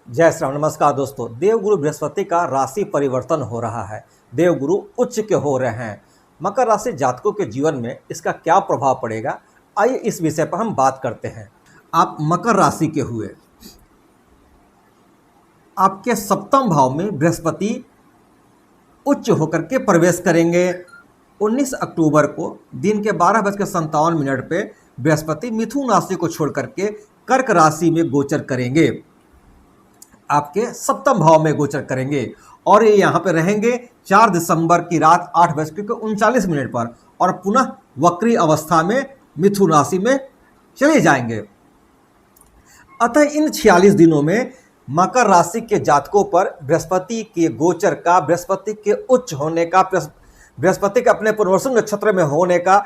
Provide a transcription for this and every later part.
जय श्री राम। नमस्कार दोस्तों, देवगुरु बृहस्पति का राशि परिवर्तन हो रहा है। देवगुरु उच्च के हो रहे हैं। मकर राशि जातकों के जीवन में इसका क्या प्रभाव पड़ेगा, आइए इस विषय पर हम बात करते हैं। आप मकर राशि के हुए, आपके सप्तम भाव में बृहस्पति उच्च होकर के प्रवेश करेंगे। 19 अक्टूबर को दिन के 12:57 पे बृहस्पति मिथुन राशि को छोड़ करके कर्क राशि में गोचर करेंगे, आपके सप्तम भाव में गोचर करेंगे और ये यहाँ पे रहेंगे 4 दिसंबर की रात 8:39 पर और पुनः वक्री अवस्था में मिथुन राशि में चले जाएंगे। अतः इन 46 दिनों में मकर राशि के जातकों पर बृहस्पति के गोचर का, बृहस्पति के उच्च होने का, बृहस्पति के अपने पुनर्वसु नक्षत्र में होने का,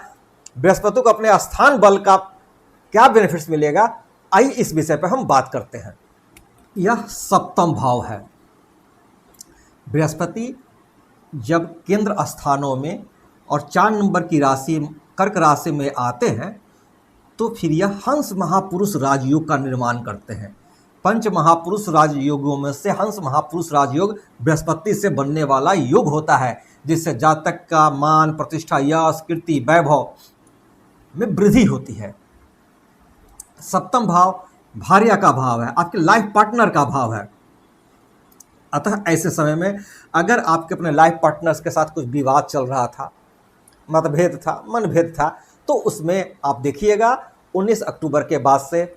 बृहस्पति को अपने स्थान बल का क्या बेनिफिट्स मिलेगा, आइए इस विषय पर हम बात करते हैं। यह सप्तम भाव है। बृहस्पति जब केंद्र स्थानों में और 4 नंबर की राशि कर्क राशि में आते हैं तो फिर यह हंस महापुरुष राजयोग का निर्माण करते हैं। पंच महापुरुष राजयोगों में से हंस महापुरुष राजयोग बृहस्पति से बनने वाला योग होता है, जिससे जातक का मान, प्रतिष्ठा, यश, कीर्ति, वैभव में वृद्धि होती है। सप्तम भाव भार्या का भाव है, आपके लाइफ पार्टनर का भाव है। अतः ऐसे समय में अगर आपके अपने लाइफ पार्टनर्स के साथ कुछ विवाद चल रहा था, मतभेद था, मनभेद था, तो उसमें आप देखिएगा 19 अक्टूबर के बाद से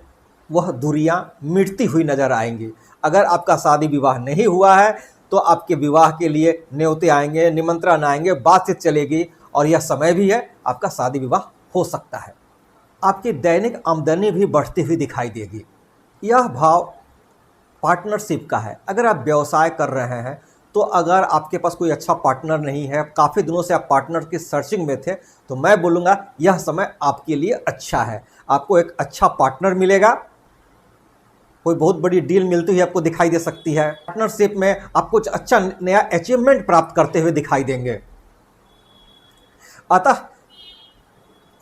वह दूरियां मिटती हुई नजर आएंगी। अगर आपका शादी विवाह नहीं हुआ है तो आपके विवाह के लिए न्योते आएंगे, निमंत्रण आएंगे, बातचीत चलेगी और यह समय भी है आपका शादी विवाह हो सकता है। आपकी दैनिक आमदनी भी बढ़ती हुई दिखाई देगी। यह भाव पार्टनरशिप का है। अगर आप व्यवसाय कर रहे हैं तो अगर आपके पास कोई अच्छा पार्टनर नहीं है, काफ़ी दिनों से आप पार्टनर की सर्चिंग में थे, तो मैं बोलूँगा यह समय आपके लिए अच्छा है। आपको एक अच्छा पार्टनर मिलेगा, कोई बहुत बड़ी डील मिलती हुई आपको दिखाई दे सकती है। पार्टनरशिप में आप कुछ अच्छा नया अचीवमेंट प्राप्त करते हुए दिखाई देंगे। अतः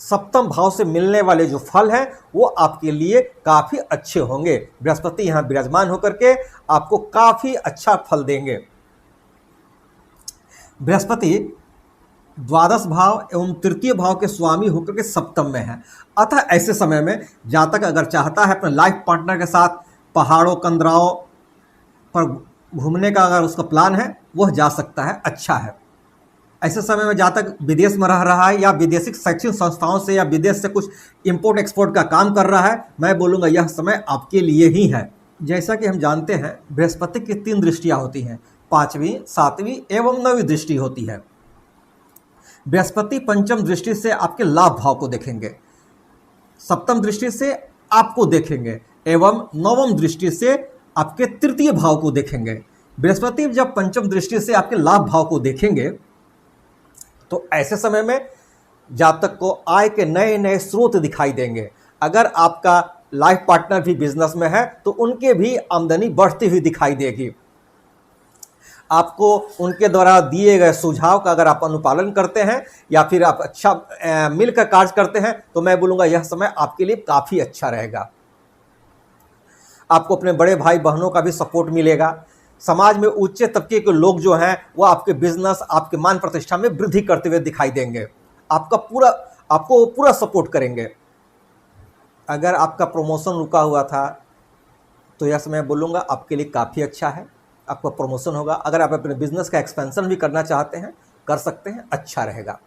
सप्तम भाव से मिलने वाले जो फल हैं वो आपके लिए काफ़ी अच्छे होंगे। बृहस्पति यहाँ विराजमान होकर के आपको काफ़ी अच्छा फल देंगे। बृहस्पति द्वादश भाव एवं तृतीय भाव के स्वामी होकर के सप्तम में है। अतः ऐसे समय में जातक अगर चाहता है अपने लाइफ पार्टनर के साथ पहाड़ों, कंदराओं पर घूमने का अगर उसका प्लान है, वह जा सकता है, अच्छा है। ऐसे समय में जातक विदेश में रह रहा है या विदेशी शैक्षणिक संस्थाओं से या विदेश से कुछ इंपोर्ट एक्सपोर्ट का काम कर रहा है, मैं बोलूँगा यह समय आपके लिए ही है। जैसा कि हम जानते हैं बृहस्पति की 3 दृष्टियाँ होती हैं, 5वीं, 7वीं एवं 9वीं दृष्टि होती है। बृहस्पति पंचम दृष्टि से आपके लाभ भाव को देखेंगे, सप्तम दृष्टि से आपको देखेंगे एवं नवम दृष्टि से आपके तृतीय भाव को देखेंगे। बृहस्पति जब पंचम दृष्टि से आपके लाभ भाव को देखेंगे तो ऐसे समय में जातक को आय के नए नए स्रोत दिखाई देंगे। अगर आपका लाइफ पार्टनर भी बिजनेस में है तो उनके भी आमदनी बढ़ती हुई दिखाई देगी। आपको उनके द्वारा दिए गए सुझाव का अगर आप अनुपालन करते हैं या फिर आप अच्छा मिलकर कार्य करते हैं तो मैं बोलूँगा यह समय आपके लिए काफ़ी अच्छा रहेगा। आपको अपने बड़े भाई बहनों का भी सपोर्ट मिलेगा। समाज में उच्च तबके के लोग जो हैं वो आपके बिजनेस, आपके मान प्रतिष्ठा में वृद्धि करते हुए दिखाई देंगे। आपको पूरा सपोर्ट करेंगे। अगर आपका प्रमोशन रुका हुआ था तो यह समय बोलूँगा आपके लिए काफ़ी अच्छा है, आपका प्रमोशन होगा। अगर आप अपने बिजनेस का एक्सपेंशन भी करना चाहते हैं, कर सकते हैं, अच्छा रहेगा।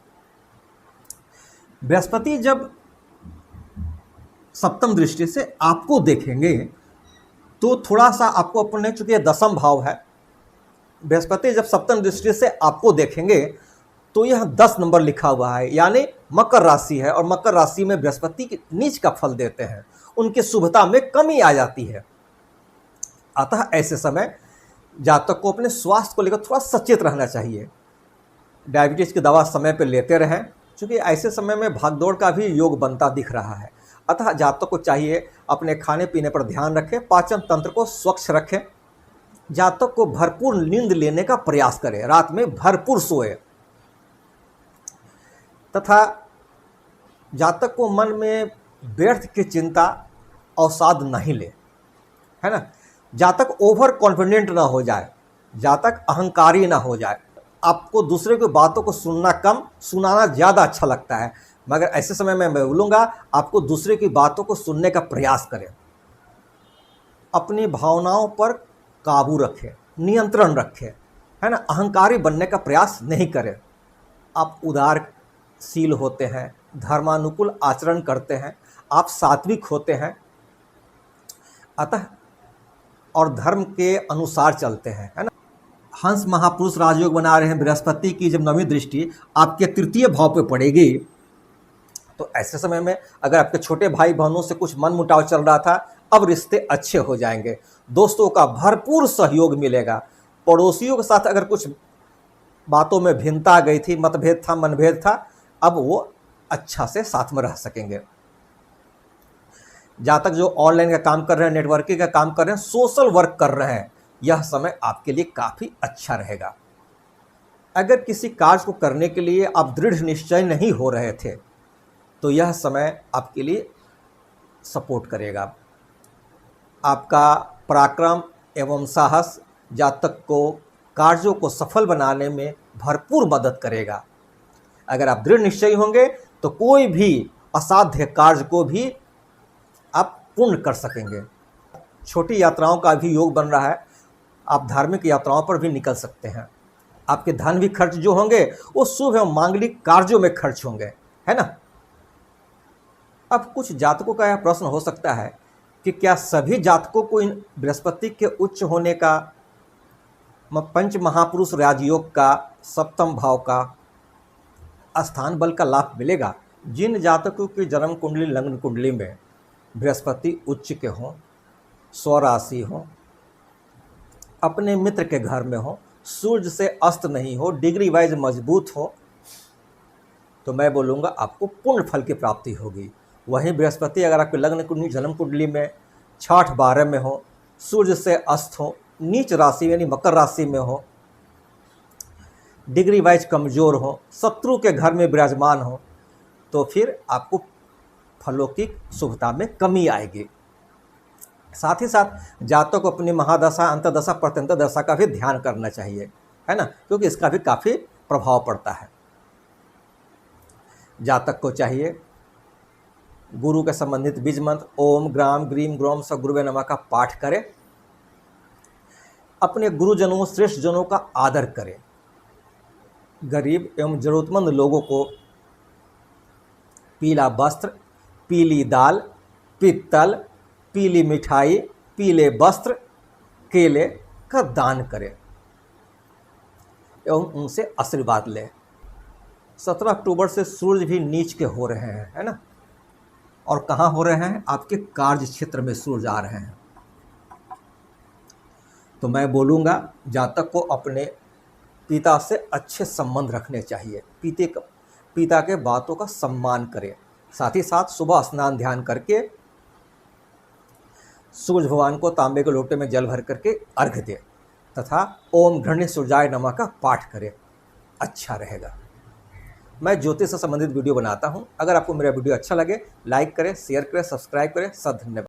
बृहस्पति जब सप्तम दृष्टि से आपको देखेंगे तो थोड़ा सा आपको अपने, चूंकि यह दसम भाव है, बृहस्पति जब सप्तम दृष्टि से आपको देखेंगे तो यह 10 नंबर लिखा हुआ है, यानी मकर राशि है और मकर राशि में बृहस्पति नीच का फल देते हैं, उनकी शुभता में कमी आ जाती है। अतः ऐसे समय जातक को अपने स्वास्थ्य को लेकर थोड़ा सचेत रहना चाहिए। डायबिटीज़ की दवा समय पर लेते रहें, क्योंकि ऐसे समय में भागदौड़ का भी योग बनता दिख रहा है। अतः जातक को चाहिए अपने खाने पीने पर ध्यान रखें, पाचन तंत्र को स्वच्छ रखें, जातक को भरपूर नींद लेने का प्रयास करें, रात में भरपूर सोए, तथा जातक को मन में व्यर्थ की चिंता अवसाद नहीं ले, है ना। जातक ओवर कॉन्फिडेंट ना हो जाए, जातक अहंकारी ना हो जाए। आपको दूसरे की बातों को सुनना कम, सुनाना ज़्यादा अच्छा लगता है, मगर ऐसे समय में मैं बोलूँगा आपको दूसरे की बातों को सुनने का प्रयास करें। अपनी भावनाओं पर काबू रखें, नियंत्रण रखें, है ना। अहंकारी बनने का प्रयास नहीं करें। आप उदारशील होते हैं, धर्मानुकूल आचरण करते हैं, आप सात्विक होते हैं, अतः और धर्म के अनुसार चलते हैं, है ना। हंस महापुरुष राजयोग बना रहे हैं। बृहस्पति की जब नवीं दृष्टि आपके तृतीय भाव पे पड़ेगी, तो ऐसे समय में अगर आपके छोटे भाई बहनों से कुछ मन मुटाव चल रहा था, अब रिश्ते अच्छे हो जाएंगे। दोस्तों का भरपूर सहयोग मिलेगा। पड़ोसियों के साथ अगर कुछ बातों में भिन्नता आ गई थी, मतभेद था, मनभेद था, अब वो अच्छा से साथ में रह सकेंगे। जातक जो ऑनलाइन का काम कर रहे हैं, नेटवर्किंग का काम कर रहे हैं, सोशल वर्क कर रहे हैं, यह समय आपके लिए काफ़ी अच्छा रहेगा। अगर किसी कार्य को करने के लिए आप दृढ़ निश्चय नहीं हो रहे थे, तो यह समय आपके लिए सपोर्ट करेगा। आपका पराक्रम एवं साहस जातक को कार्यों को सफल बनाने में भरपूर मदद करेगा। अगर आप दृढ़ निश्चयी होंगे तो कोई भी असाध्य कार्य को भी आप पूर्ण कर सकेंगे। छोटी यात्राओं का भी योग बन रहा है, आप धार्मिक यात्राओं पर भी निकल सकते हैं। आपके धन भी खर्च जो होंगे वो शुभ एवं मांगलिक कार्यों में खर्च होंगे, है ना। अब कुछ जातकों का यह प्रश्न हो सकता है कि क्या सभी जातकों को इन बृहस्पति के उच्च होने का, पंच महापुरुष राजयोग का, सप्तम भाव का, स्थान बल का लाभ मिलेगा? जिन जातकों की जन्म कुंडली, लग्न कुंडली में बृहस्पति उच्च के हों, स्वराशि हों, अपने मित्र के घर में हो, सूर्य से अस्त नहीं हो, डिग्री वाइज मजबूत हो, तो मैं बोलूँगा आपको पूर्ण फल की प्राप्ति होगी। वहीं बृहस्पति अगर आपके लग्न कुंडली, जन्म कुंडली में 6-8-12 में हो, सूर्य से अस्त हो, नीच राशि यानी मकर राशि में हो, डिग्री वाइज कमज़ोर हो, शत्रु के घर में विराजमान हो, तो फिर आपको फलों की शुभता में कमी आएगी। साथ ही साथ जातक को अपनी महादशा, अंतर्दशा, प्रत्यंतर दशा का भी ध्यान करना चाहिए, है ना, क्योंकि इसका भी काफ़ी प्रभाव पड़ता है। जातक को चाहिए गुरु के संबंधित बीज मंत्र ओम ग्राम ग्रीम ग्रोम स गुरुवे नमः का पाठ करें। अपने गुरुजनों, श्रेष्ठ जनों का आदर करें। गरीब एवं जरूरतमंद लोगों को पीला वस्त्र, पीली दाल, पित्तल, पीली मिठाई, पीले वस्त्र, केले का दान करें एवं उनसे आशीर्वाद लें। 17 अक्टूबर से सूर्य भी नीच के हो रहे हैं, है ना। और कहाँ हो रहे हैं? आपके कार्य क्षेत्र में सूर्य आ रहे हैं। तो मैं बोलूँगा जातक को अपने पिता से अच्छे संबंध रखने चाहिए। पिता के बातों का सम्मान करें। साथ ही साथ सुबह स्नान ध्यान करके सूर्य भगवान को तांबे के लोटे में जल भर करके अर्घ्य दें तथा ओम घृण्य सूर्याय नमः का पाठ करें, अच्छा रहेगा। मैं ज्योतिष से संबंधित वीडियो बनाता हूं। अगर आपको मेरा वीडियो अच्छा लगे, लाइक करें, शेयर करें, सब्सक्राइब करें। धन्यवाद।